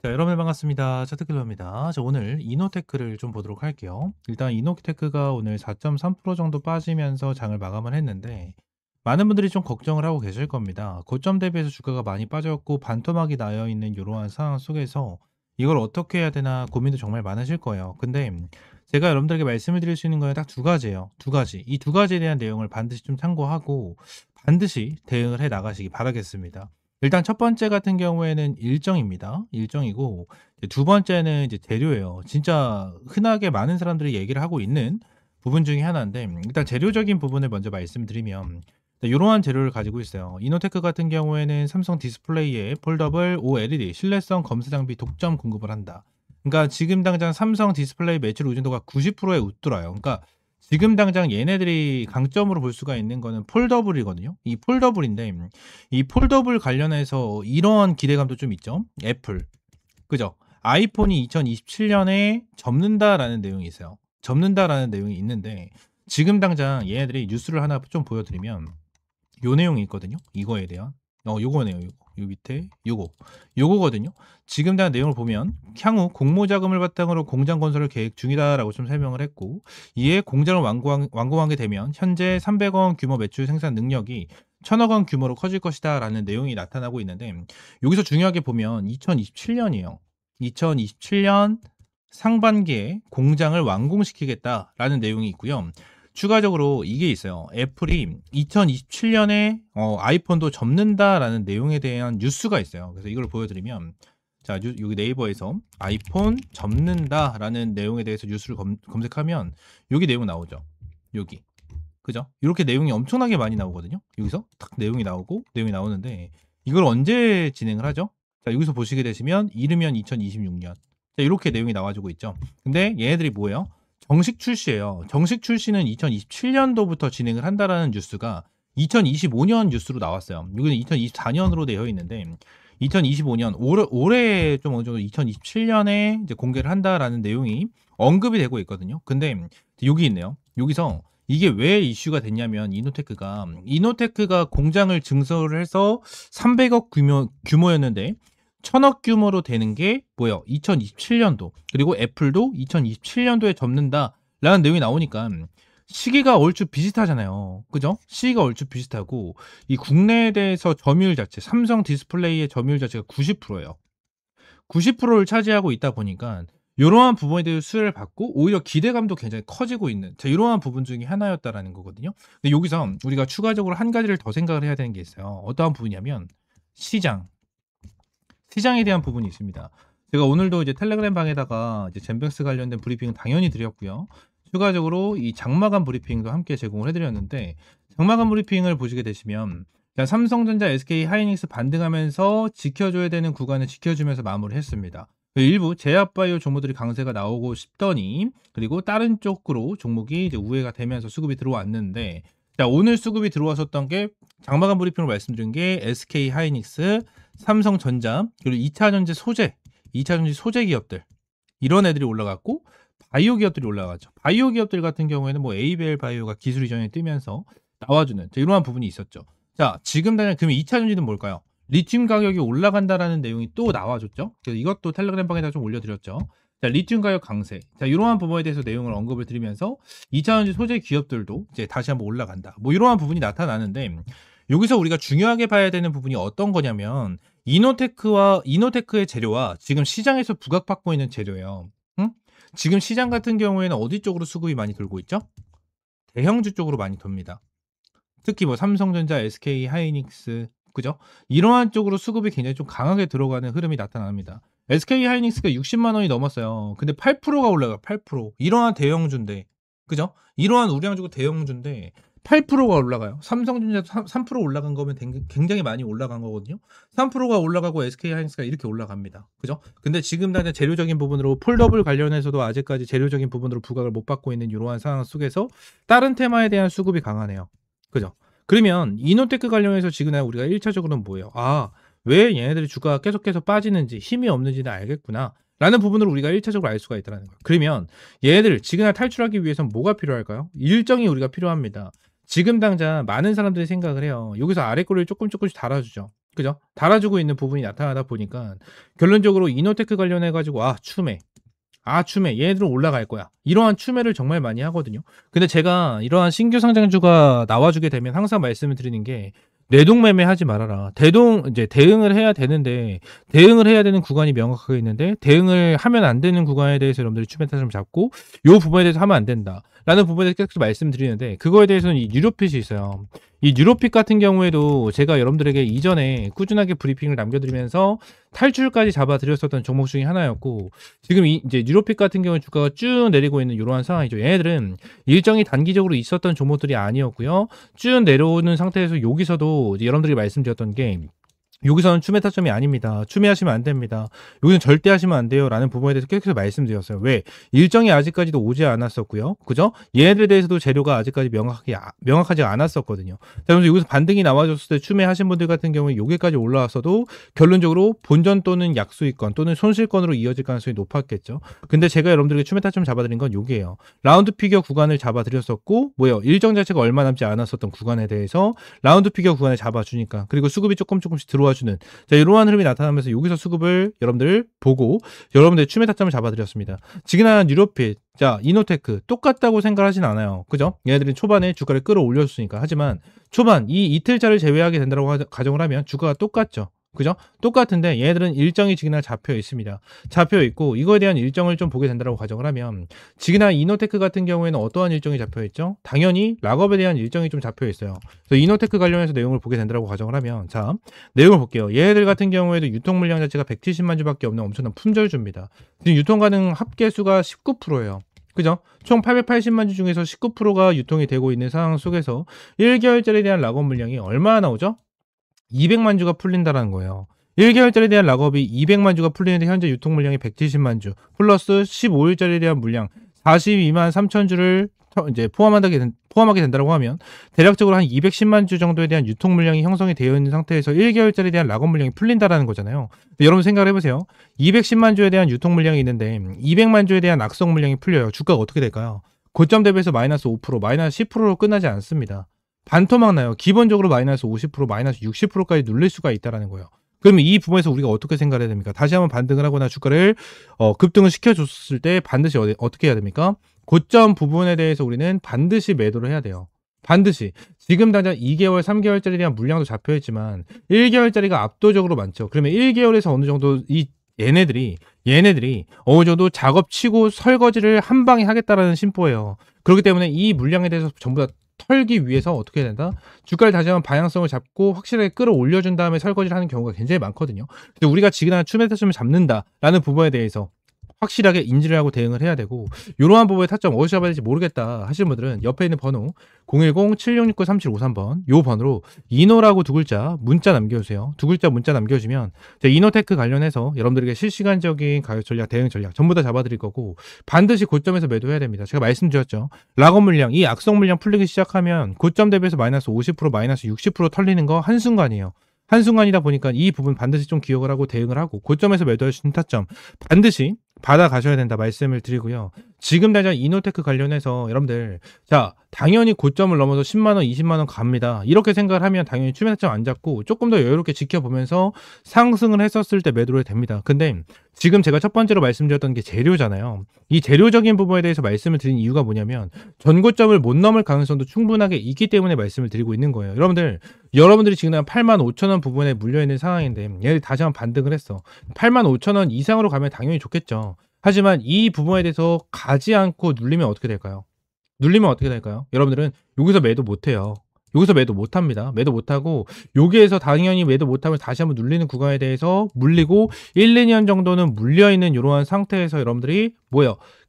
자, 여러분 반갑습니다. 차트킬러입니다. 자, 오늘 이노테크를 좀 보도록 할게요. 일단 이노테크가 오늘 4.3% 정도 빠지면서 장을 마감을 했는데 많은 분들이 좀 걱정을 하고 계실 겁니다. 고점 대비해서 주가가 많이 빠졌고 반토막이 나여 있는 이러한 상황 속에서 이걸 어떻게 해야 되나 고민도 정말 많으실 거예요. 근데 제가 여러분들에게 말씀을 드릴 수 있는 거는 딱 두 가지예요. 두 가지. 이 두 가지에 대한 내용을 반드시 좀 참고하고 반드시 대응을 해 나가시기 바라겠습니다. 일단 첫 번째 같은 경우에는 일정입니다. 일정이고 이제 두 번째는 이제 재료예요. 진짜 흔하게 많은 사람들이 얘기를 하고 있는 부분 중에 하나인데 일단 재료적인 부분을 먼저 말씀드리면 이러한 재료를 가지고 있어요. 이노테크 같은 경우에는 삼성 디스플레이에 폴더블 OLED 신뢰성 검사 장비 독점 공급을 한다. 그러니까 지금 당장 삼성 디스플레이 매출 의존도가 90%에 웃돌아요. 그러니까 지금 당장 얘네들이 강점으로 볼 수가 있는 거는 폴더블이거든요. 이 폴더블인데 이 폴더블 관련해서 이런 기대감도 좀 있죠. 애플. 그죠? 아이폰이 2027년에 접는다라는 내용이 있어요. 접는다라는 내용이 있는데 지금 당장 얘네들이 뉴스를 하나 좀 보여드리면 요 내용이 있거든요. 이거에 대한 요거네요. 요 밑에 요거거든요. 지금 대한 내용을 보면 향후 공모 자금을 바탕으로 공장 건설을 계획 중이다라고 좀 설명을 했고 이에 공장을 완공하게 되면 현재 300억 규모 매출 생산 능력이 1000억 원 규모로 커질 것이다라는 내용이 나타나고 있는데 여기서 중요하게 보면 2027년이에요. 2027년 상반기에 공장을 완공시키겠다라는 내용이 있고요. 추가적으로 이게 있어요. 애플이 2027년에 아이폰도 접는다라는 내용에 대한 뉴스가 있어요. 그래서 이걸 보여드리면 자 여기 네이버에서 아이폰 접는다라는 내용에 대해서 뉴스를 검색하면 여기 내용 나오죠. 여기 그죠? 이렇게 내용이 엄청나게 많이 나오거든요. 여기서 탁 내용이 나오는데 이걸 언제 진행을 하죠? 자 여기서 보시게 되시면 이르면 2026년 자, 이렇게 내용이 나와주고 있죠. 근데 얘네들이 뭐예요? 정식 출시예요. 정식 출시는 2027년도부터 진행을 한다라는 뉴스가 2025년 뉴스로 나왔어요. 여기는 2024년으로 되어 있는데 2025년 올해 좀 어느 정도 2027년에 이제 공개를 한다라는 내용이 언급이 되고 있거든요. 근데 여기 있네요. 여기서 이게 왜 이슈가 됐냐면 이노테크가 공장을 증설을 해서 300억 규모였는데 1000억 규모로 되는 게 뭐예요? 2027년도. 그리고 애플도 2027년도에 접는다라는 내용이 나오니까 시기가 얼추 비슷하잖아요. 그죠? 시기가 얼추 비슷하고 이 국내에 대해서 점유율 자체, 삼성 디스플레이의 점유율 자체가 90%예요. 90%를 차지하고 있다 보니까 이러한 부분에 대해서 수혜를 받고 오히려 기대감도 굉장히 커지고 있는 자, 이러한 부분 중에 하나였다라는 거거든요. 근데 여기서 우리가 추가적으로 한 가지를 더 생각을 해야 되는 게 있어요. 어떠한 부분이냐면 시장에 대한 부분이 있습니다. 제가 오늘도 이제 텔레그램 방에다가 이제 젠뱅스 관련된 브리핑은 당연히 드렸고요. 추가적으로 이 장마감 브리핑도 함께 제공을 해드렸는데 장마감 브리핑을 보시게 되시면 삼성전자, SK 하이닉스 반등하면서 지켜줘야 되는 구간을 지켜주면서 마무리했습니다. 일부 제약바이오 종목들이 강세가 나오고 싶더니 그리고 다른 쪽으로 종목이 이제 우회가 되면서 수급이 들어왔는데 자, 오늘 수급이 들어왔었던 게 장마감 브리핑으로 말씀드린 게 SK 하이닉스, 삼성전자 그리고 2차전지 소재 기업들 이런 애들이 올라갔고 바이오 기업들이 올라갔죠. 바이오 기업들 같은 경우에는 뭐 에이벨 바이오가 기술 이전에 뜨면서 나와주는 이러한 부분이 있었죠. 자 지금 당장 그러면 2차전지는 뭘까요? 리튬 가격이 올라간다라는 내용이 또 나와줬죠. 그래서 이것도 텔레그램 방에다 좀 올려드렸죠. 자 리튬 가격 강세 자 이러한 부분에 대해서 내용을 언급을 드리면서 2차전지 소재 기업들도 이제 다시 한번 올라간다 뭐 이러한 부분이 나타나는데 여기서 우리가 중요하게 봐야 되는 부분이 어떤 거냐면 이노테크의 재료와 지금 시장에서 부각받고 있는 재료예요. 응? 지금 시장 같은 경우에는 어디 쪽으로 수급이 많이 돌고 있죠? 대형주 쪽으로 많이 돕니다. 특히 뭐 삼성전자, SK 하이닉스 그죠? 이러한 쪽으로 수급이 굉장히 좀 강하게 들어가는 흐름이 나타납니다. SK 하이닉스가 60만 원이 넘었어요. 근데 8%가 올라가 8%. 이러한 대형주인데 그죠? 이러한 우량주고 대형주인데 8%가 올라가요. 삼성전자 3% 올라간 거면 굉장히 많이 올라간 거거든요. 3%가 올라가고 SK 하이닉스가 이렇게 올라갑니다. 그죠? 근데 지금 당장 재료적인 부분으로 폴더블 관련해서도 아직까지 재료적인 부분으로 부각을 못 받고 있는 이러한 상황 속에서 다른 테마에 대한 수급이 강하네요. 그죠? 그러면 이노테크 관련해서 지금 우리가 1차적으로는 뭐예요? 아, 왜 얘네들이 주가가 계속해서 빠지는지 힘이 없는지는 알겠구나. 라는 부분으로 우리가 1차적으로 알 수가 있다는 거예요. 그러면 얘네들 지금 탈출하기 위해서는 뭐가 필요할까요? 일정이 우리가 필요합니다. 지금 당장 많은 사람들이 생각을 해요. 여기서 아래 꼬리를 조금씩 달아주죠. 그죠? 달아주고 있는 부분이 나타나다 보니까 결론적으로 이노테크 관련해 가지고 추매. 얘네들은 올라갈 거야. 이러한 추매를 정말 많이 하거든요. 근데 제가 이러한 신규 상장주가 나와주게 되면 항상 말씀을 드리는 게 뇌동매매 하지 말아라. 이제 대응을 해야 되는데 대응을 해야 되는 구간이 명확하게 있는데 대응을 하면 안 되는 구간에 대해서 여러분들이 추매 타점을 잡고 요 부분에 대해서 하면 안 된다. 라는 부분에 대해서 계속 말씀드리는데 그거에 대해서는 이 뉴로핏이 있어요. 이 뉴로핏 같은 경우에도 제가 여러분들에게 이전에 꾸준하게 브리핑을 남겨드리면서 탈출까지 잡아드렸었던 종목 중에 하나였고 지금 이제 뉴로핏 같은 경우는 주가가 쭉 내리고 있는 이러한 상황이죠. 얘네들은 일정이 단기적으로 있었던 종목들이 아니었고요. 쭉 내려오는 상태에서 여기서도 여러분들이 말씀드렸던 게 여기서는 추매 타점이 아닙니다. 추매하시면 안 됩니다. 여기는 절대 하시면 안 돼요. 라는 부분에 대해서 계속 말씀드렸어요. 왜? 일정이 아직까지도 오지 않았었고요. 그죠? 얘네들에 대해서도 재료가 아직까지 명확하지 않았었거든요. 그래서 여기서 반등이 나와줬을 때 추매하신 분들 같은 경우에 여기까지 올라왔어도 결론적으로 본전 또는 약수익권 또는 손실권으로 이어질 가능성이 높았겠죠. 근데 제가 여러분들에게 추매 타점 잡아드린 건 요게요. 라운드 피겨 구간을 잡아드렸었고 일정 자체가 얼마 남지 않았었던 구간에 대해서 라운드 피겨 구간을 잡아주니까 그리고 수급이 조금씩 들어와주는 이러한 흐름이 나타나면서 여기서 수급을 여러분들 보고 여러분들의 추매 타점을 잡아드렸습니다. 지그나 뉴로핏, 이노테크 똑같다고 생각하진 않아요. 그죠? 얘네들은 초반에 주가를 끌어올렸으니까. 하지만 초반 이 이틀차를 제외하게 된다고 가정을 하면 주가가 똑같죠. 그죠? 똑같은데 얘네들은 일정이 지그나 잡혀 있습니다. 잡혀 있고 이거에 대한 일정을 좀 보게 된다고 가정을 하면 지그나 이노테크 같은 경우에는 어떠한 일정이 잡혀 있죠? 당연히 락업에 대한 일정이 좀 잡혀 있어요. 그래서 이노테크 관련해서 내용을 보게 된다고 가정을 하면 내용을 볼게요. 얘네들 같은 경우에도 유통 물량 자체가 170만 주밖에 없는 엄청난 품절주입니다. 지금 유통 가능 합계수가 19%예요. 그죠? 총 880만 주 중에서 19%가 유통이 되고 있는 상황 속에서 1개월짜리에 대한 락업 물량이 얼마나 나오죠? 200만 주가 풀린다라는 거예요. 1개월짜리에 대한 락업이 200만 주가 풀리는데 현재 유통 물량이 170만 주 플러스 15일짜리에 대한 물량 42만 3천 주를 이제 포함하게 된다고 하면 대략적으로 한 210만 주 정도에 대한 유통 물량이 형성이 되어 있는 상태에서 1개월짜리에 대한 락업 물량이 풀린다라는 거잖아요. 여러분 생각을 해보세요. 210만 주에 대한 유통 물량이 있는데 200만 주에 대한 악성 물량이 풀려요. 주가가 어떻게 될까요? 고점 대비해서 마이너스 5%, 마이너스 10%로 끝나지 않습니다. 반토막 나요. 기본적으로 마이너스 50%, 마이너스 60%까지 눌릴 수가 있다는 거예요. 그러면 이 부분에서 우리가 어떻게 생각을 해야 됩니까? 다시 한번 반등을 하거나 주가를 급등을 시켜줬을 때 반드시 어떻게 해야 됩니까? 고점 부분에 대해서 우리는 반드시 매도를 해야 돼요. 반드시. 지금 당장 2개월, 3개월짜리에 대한 물량도 잡혀있지만 1개월짜리가 압도적으로 많죠. 그러면 1개월에서 어느 정도 얘네들이 어느 정도 작업치고 설거지를 한 방에 하겠다라는 심보예요. 그렇기 때문에 이 물량에 대해서 전부 다 털기 위해서 어떻게 해야 된다? 주가를 다시 한번 방향성을 잡고 확실하게 끌어올려준 다음에 설거지를 하는 경우가 굉장히 많거든요. 근데 우리가 지금 추매 타점을 잡는다라는 부분에 대해서 확실하게 인지를 하고 대응을 해야 되고 이러한 부분의 타점 어디서 잡아야 될지 모르겠다 하시는 분들은 옆에 있는 번호 010-7669-3753번 요 번호로 이노라고 두 글자 문자 남겨주세요. 두 글자 문자 남겨주시면 이노테크 관련해서 여러분들에게 실시간적인 가격 전략, 대응 전략 전부 다 잡아드릴 거고 반드시 고점에서 매도해야 됩니다. 제가 말씀드렸죠. 락업 물량, 이 악성 물량 풀리기 시작하면 고점 대비해서 마이너스 50%, 마이너스 60% 털리는 거 한순간이에요. 한순간이다 보니까 이 부분 반드시 좀 기억을 하고 대응을 하고 고점에서 매도할 수 있는 타점 반드시 받아가셔야 된다 말씀을 드리고요. 지금 당장 이노테크 관련해서 여러분들 당연히 고점을 넘어서 10만원, 20만원 갑니다. 이렇게 생각을 하면 당연히 추매 타점 안 잡고 조금 더 여유롭게 지켜보면서 상승을 했었을 때 매도를 됩니다. 근데 지금 제가 첫 번째로 말씀드렸던 게 재료잖아요. 이 재료적인 부분에 대해서 말씀을 드린 이유가 뭐냐면 전고점을 못 넘을 가능성도 충분하게 있기 때문에 말씀을 드리고 있는 거예요. 여러분들이 지금 한 8만 5천 원 부분에 물려있는 상황인데 얘네들이 다시 한번 반등을 했어. 8만 5천 원 이상으로 가면 당연히 좋겠죠. 하지만 이 부분에 대해서 가지 않고 눌리면 어떻게 될까요? 여러분들은 여기서 매도 못해요. 여기서 매도 못합니다. 매도 못하고 여기에서 당연히 매도 못하면 다시 한번 눌리는 구간에 대해서 물리고 1, 2년 정도는 물려있는 이러한 상태에서 여러분들이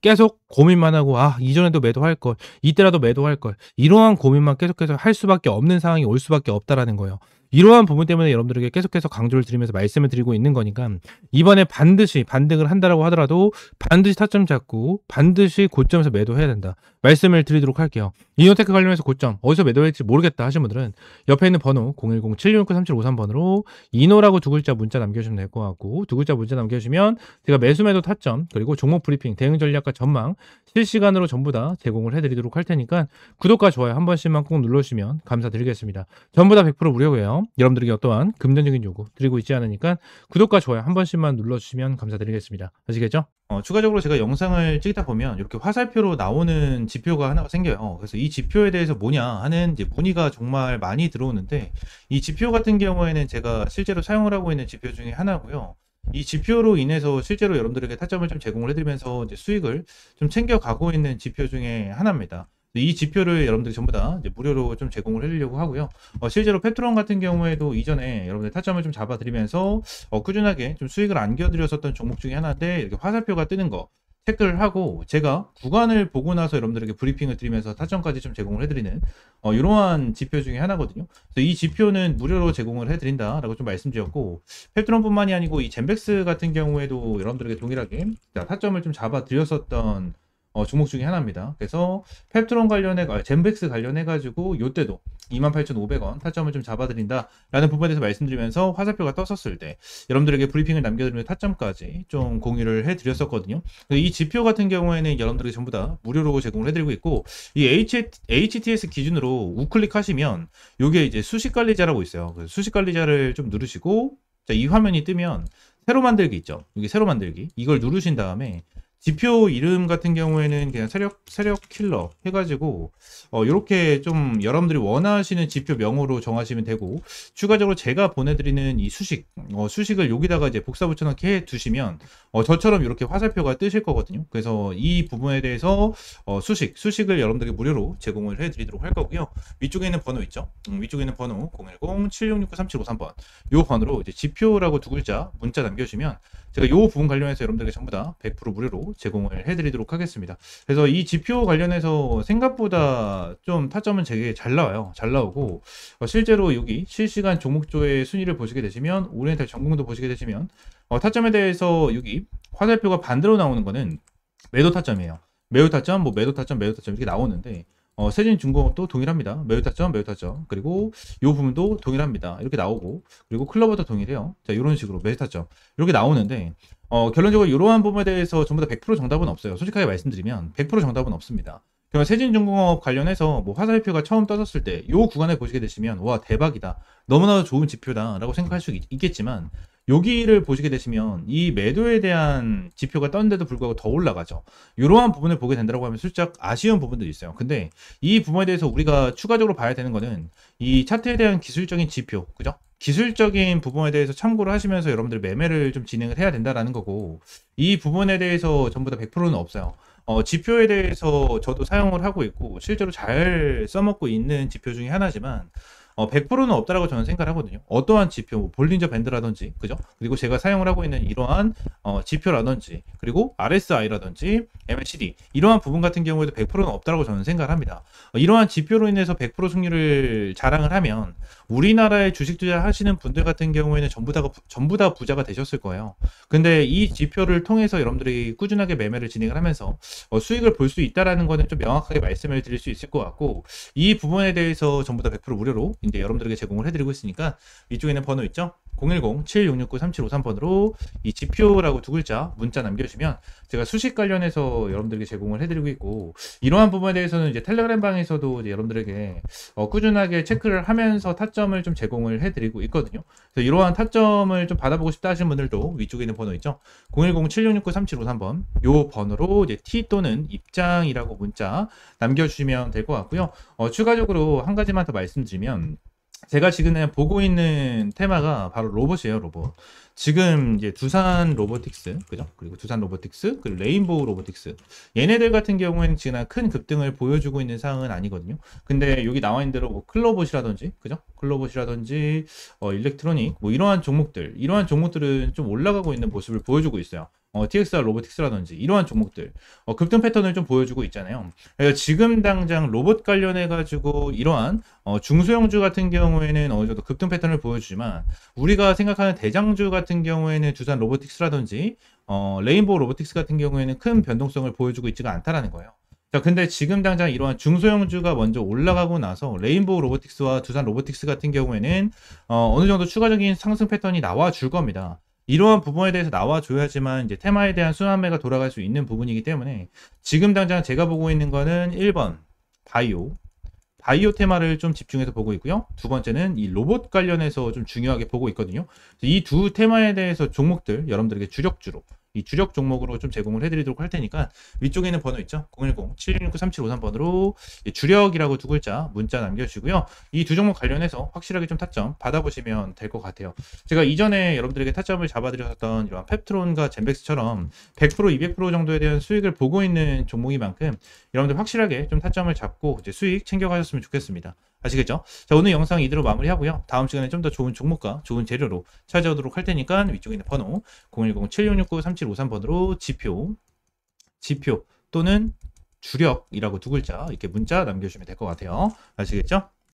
계속 고민만 하고 이전에도 매도할 걸, 이때라도 매도할 걸 이러한 고민만 계속해서 할 수밖에 없는 상황이 올 수밖에 없다라는 거예요. 이러한 부분 때문에 여러분들에게 계속해서 강조를 드리면서 말씀을 드리고 있는 거니까 이번에 반드시 반등을 한다라고 하더라도 반드시 타점 잡고 반드시 고점에서 매도해야 된다 말씀을 드리도록 할게요. 이노테크 관련해서 고점 어디서 매도할지 모르겠다 하시는 분들은 옆에 있는 번호 010-7669-3753번으로 이노라고 두 글자 문자 남겨주시면 될 것 같고 두 글자 문자 남겨주시면 제가 매수 매도 타점 그리고 종목 브리핑 대응 전략과 전망 실시간으로 전부 다 제공을 해드리도록 할 테니까 구독과 좋아요 한 번씩만 꼭 눌러주시면 감사드리겠습니다. 전부 다 100% 무료고요. 통해서 여러분들에게 어떠한 금전적인 요구 드리고 있지 않으니까 구독과 좋아요 한 번씩만 눌러주시면 감사드리겠습니다. 아시겠죠? 추가적으로 제가 영상을 찍다 보면 이렇게 화살표로 나오는 지표가 하나가 생겨요. 그래서 이 지표에 대해서 뭐냐 하는 이제 문의가 정말 많이 들어오는데, 이 지표 같은 경우에는 제가 실제로 사용을 하고 있는 지표 중에 하나고요. 이 지표로 인해서 실제로 여러분들에게 타점을 좀 제공을 해드리면서 이제 수익을 좀 챙겨가고 있는 지표 중에 하나입니다. 이 지표를 여러분들이 전부 다 이제 무료로 좀 제공을 해드리려고 하고요. 실제로 페트론 같은 경우에도 이전에 여러분들 타점을 좀 잡아드리면서 꾸준하게 좀 수익을 안겨드렸었던 종목 중에 하나인데, 이렇게 화살표가 뜨는 거 체크를 하고 제가 구간을 보고 나서 여러분들에게 브리핑을 드리면서 타점까지 좀 제공을 해드리는 이러한 지표 중에 하나거든요. 그래서 이 지표는 무료로 제공을 해드린다라고 좀 말씀드렸고, 페트론뿐만이 아니고 이 젠백스 같은 경우에도 여러분들에게 동일하게 타점을 좀 잡아드렸었던 종목 중에 하나입니다. 그래서 펩트론 관련해 젠백스 관련해 가지고 요때도 28,500원 타점을 좀 잡아드린다라는 부분에 대해서 말씀드리면서 화살표가 떴었을 때 여러분들에게 브리핑을 남겨드리는 타점까지 좀 공유를 해드렸었거든요. 이 지표 같은 경우에는 여러분들에게 전부 다 무료로 제공을 해드리고 있고, 이 HTS 기준으로 우클릭 하시면 요게 이제 수식 관리자라고 있어요. 그래서 수식 관리자를 좀 누르시고, 자, 이 화면이 뜨면 새로 만들기 있죠. 여기 새로 만들기 이걸 누르신 다음에 지표 이름 같은 경우에는 그냥 세력 킬러 해가지고 이렇게 좀 여러분들이 원하시는 지표 명으로 정하시면 되고, 추가적으로 제가 보내드리는 이 수식을 여기다가 이제 복사 붙여넣기 해 두시면 저처럼 이렇게 화살표가 뜨실 거거든요. 그래서 이 부분에 대해서 수식을 여러분들에게 무료로 제공을 해드리도록 할 거고요. 위쪽에 있는 번호 있죠. 위쪽에 있는 번호 010-7669-3753번 이 번호로 이제 지표라고 두 글자 문자 남겨주시면 제가 이 부분 관련해서 여러분들에게 전부 다 100% 무료로 제공을 해드리도록 하겠습니다. 그래서 이 지표 관련해서 생각보다 좀 타점은 되게 잘 나와요. 잘 나오고 실제로 여기 실시간 종목조의 순위를 보시게 되시면, 오리엔탈 전공도 보시게 되시면 타점에 대해서 여기 화살표가 반대로 나오는 거는 매도 타점이에요. 매우 타점, 매도 타점, 매도 타점 이렇게 나오는데 세진중공업도 동일합니다. 매우 타점, 매우 타점. 그리고 이 부분도 동일합니다. 이렇게 나오고, 그리고 클로버도 동일해요. 자, 이런 식으로 매수 타점 이렇게 나오는데 결론적으로 이러한 부분에 대해서 전부 다 100% 정답은 없어요. 솔직하게 말씀드리면 100% 정답은 없습니다. 그러면 세진중공업 관련해서 화살표가 처음 떠졌을 때 이 구간에 보시게 되시면 와, 대박이다, 너무나도 좋은 지표다 라고 생각할 수 있겠지만, 여기를 보시게 되시면 이 매도에 대한 지표가 떴는데도 불구하고 더 올라가죠. 이러한 부분을 보게 된다고 하면 살짝 아쉬운 부분들이 있어요. 근데 이 부분에 대해서 우리가 추가적으로 봐야 되는 거는 이 차트에 대한 기술적인 지표, 그죠? 기술적인 부분에 대해서 참고를 하시면서 여러분들 매매를 좀 진행을 해야 된다라는 거고, 이 부분에 대해서 전부 다 100%는 없어요. 지표에 대해서 저도 사용을 하고 있고 실제로 잘 써먹고 있는 지표 중에 하나지만 100%는 없다라고 저는 생각을 하거든요. 어떠한 지표, 볼린저 밴드라든지, 그죠? 그리고 제가 사용을 하고 있는 이러한 지표라든지, 그리고 RSI라든지, MACD 이러한 부분 같은 경우에도 100%는 없다라고 저는 생각을 합니다. 이러한 지표로 인해서 100% 승률을 자랑을 하면 우리나라에 주식 투자하시는 분들 같은 경우에는 전부 다 부자가 되셨을 거예요. 근데 이 지표를 통해서 여러분들이 꾸준하게 매매를 진행을 하면서 수익을 볼 수 있다라는 거는 좀 명확하게 말씀을 드릴 수 있을 것 같고, 이 부분에 대해서 전부 다 100% 무료로 이제 여러분들에게 제공을 해드리고 있으니까 위쪽에 있는 번호 있죠? 010-7669-3753번으로 이 지표라고 두 글자 문자 남겨주시면 제가 수식 관련해서 여러분들에게 제공을 해드리고 있고, 이러한 부분에 대해서는 이제 텔레그램 방에서도 이제 여러분들에게 꾸준하게 체크를 하면서 타점을 좀 제공을 해드리고 있거든요. 그래서 이러한 타점을 좀 받아보고 싶다 하시는 분들도 위쪽에 있는 번호 있죠? 010-7669-3753번 요 번호로 이제 T 또는 입장이라고 문자 남겨주시면 될 것 같고요. 추가적으로 한 가지만 더 말씀드리면, 제가 지금 보고 있는 테마가 바로 로봇이에요. 로봇. 지금 이제 두산 로보틱스, 그죠? 그리고 두산 로보틱스, 그리고 레인보우 로보틱스. 얘네들 같은 경우에는 지금 큰 급등을 보여주고 있는 상황은 아니거든요. 근데 여기 나와 있는 대로 클로봇이라든지, 그죠? 클로봇이라든지, 일렉트로닉, 이러한 종목들은 좀 올라가고 있는 모습을 보여주고 있어요. TXR 로보틱스라든지 이러한 종목들 급등 패턴을 좀 보여주고 있잖아요. 그래서 지금 당장 로봇 관련해 가지고 이러한 중소형주 같은 경우에는 어느 정도 급등 패턴을 보여주지만, 우리가 생각하는 대장주 같은 경우에는 두산 로보틱스라든지 레인보우 로보틱스 같은 경우에는 큰 변동성을 보여주고 있지가 않다라는 거예요. 자, 근데 지금 당장 이러한 중소형주가 먼저 올라가고 나서 레인보우 로보틱스와 두산 로보틱스 같은 경우에는 어느 정도 추가적인 상승 패턴이 나와 줄 겁니다. 이러한 부분에 대해서 나와줘야지만 이제 테마에 대한 순환매가 돌아갈 수 있는 부분이기 때문에, 지금 당장 제가 보고 있는 거는 1번 바이오 테마를 좀 집중해서 보고 있고요. 두 번째는 이 로봇 관련해서 좀 중요하게 보고 있거든요. 이 두 테마에 대해서 종목들 여러분들에게 주력주로 이 주력 종목으로 좀 제공을 해드리도록 할 테니까 위쪽에 있는 번호 있죠? 010-7669-3753번으로 주력이라고 두 글자 문자 남겨주시고요. 이 두 종목 관련해서 확실하게 좀 타점 받아보시면 될 것 같아요. 제가 이전에 여러분들에게 타점을 잡아드렸던 이런 펩트론과 젠백스처럼 100%, 200% 정도에 대한 수익을 보고 있는 종목인 만큼 여러분들 확실하게 좀 타점을 잡고 이제 수익 챙겨가셨으면 좋겠습니다. 아시겠죠? 자, 오늘 영상 이대로 마무리하고요. 다음 시간에 좀 더 좋은 종목과 좋은 재료로 찾아오도록 할 테니까 위쪽에 있는 번호 010-7669-3753번으로 지표 또는 주력이라고 두 글자 이렇게 문자 남겨주시면 될 것 같아요. 아시겠죠?